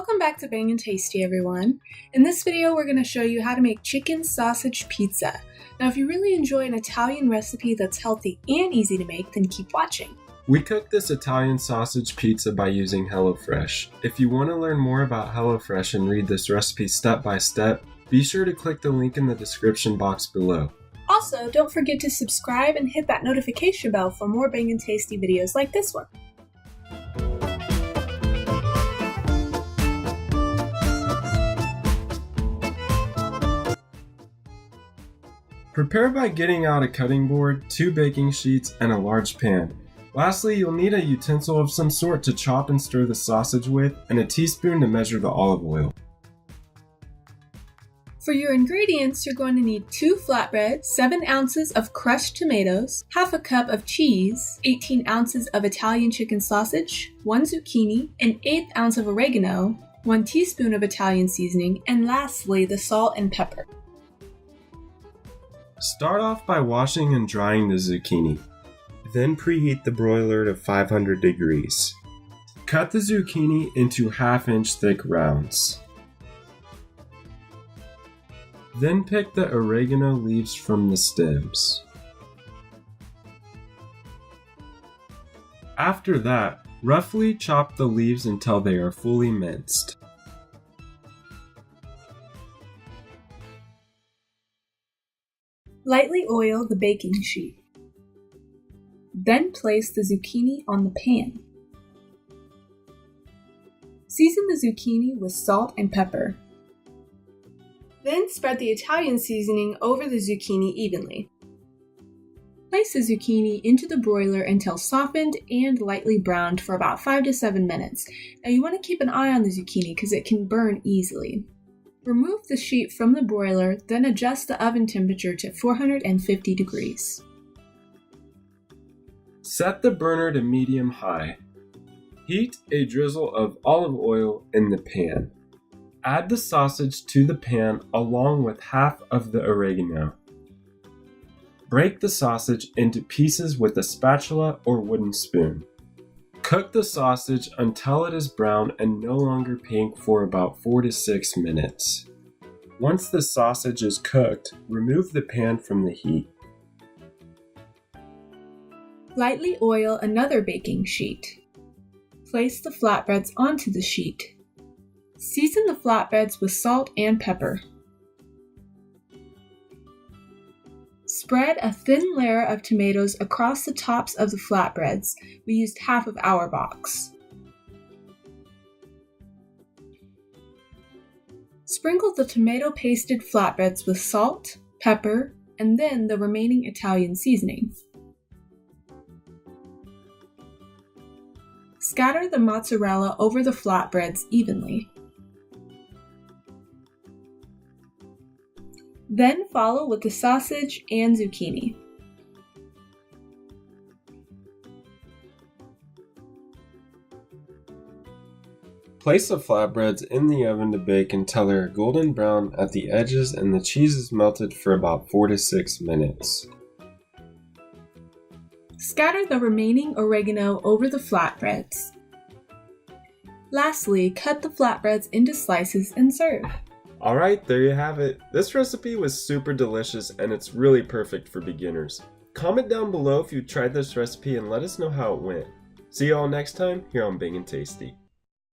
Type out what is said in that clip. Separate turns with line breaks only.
Welcome back to Bangin Tasty, everyone. In this video, we're going to show you how to make chicken sausage pizza. Now, if you really enjoy an Italian recipe that's healthy and easy to make, then keep watching.
We cooked this Italian sausage pizza by using HelloFresh. If you want to learn more about HelloFresh and read this recipe step by step, be sure to click the link in the description box below.
Also, don't forget to subscribe and hit that notification bell for more Bangin Tasty videos like this one.
Prepare by getting out a cutting board, 2 baking sheets, and a large pan. Lastly, you'll need a utensil of some sort to chop and stir the sausage with, and a teaspoon to measure the olive oil.
For your ingredients, you're going to need 2 flatbreads, 7 ounces of crushed tomatoes, half a cup of cheese, 18 ounces of Italian chicken sausage, 1 zucchini, an 1/8 ounce of oregano, 1 teaspoon of Italian seasoning, and lastly, the salt and pepper.
Start off by washing and drying the zucchini. Then preheat the broiler to 500 degrees. Cut the zucchini into 1/2-inch thick rounds. Then pick the oregano leaves from the stems. After that, roughly chop the leaves until they are fully minced.
Lightly oil the baking sheet. Then place the zucchini on the pan. Season the zucchini with salt and pepper. Then spread the Italian seasoning over the zucchini evenly. Place the zucchini into the broiler until softened and lightly browned for about 5 to 7 minutes. Now you want to keep an eye on the zucchini because it can burn easily. Remove the sheet from the broiler, then adjust the oven temperature to 450 degrees.
Set the burner to medium-high. Heat a drizzle of olive oil in the pan. Add the sausage to the pan along with half of the oregano. Break the sausage into pieces with a spatula or wooden spoon. Cook the sausage until it is brown and no longer pink for about 4 to 6 minutes. Once the sausage is cooked, remove the pan from the heat.
Lightly oil another baking sheet. Place the flatbreads onto the sheet. Season the flatbreads with salt and pepper. Spread a thin layer of tomatoes across the tops of the flatbreads. We used half of our box. Sprinkle the tomato pasted flatbreads with salt, pepper, and then the remaining Italian seasoning. Scatter the mozzarella over the flatbreads evenly. Then follow with the sausage and zucchini.
Place the flatbreads in the oven to bake until they are golden brown at the edges and the cheese is melted for about 4 to 6 minutes.
Scatter the remaining oregano over the flatbreads. Lastly, cut the flatbreads into slices and serve.
Alright, there you have it. This recipe was super delicious and it's really perfect for beginners. Comment down below if you tried this recipe and let us know how it went. See you all next time here on Bangin Tasty.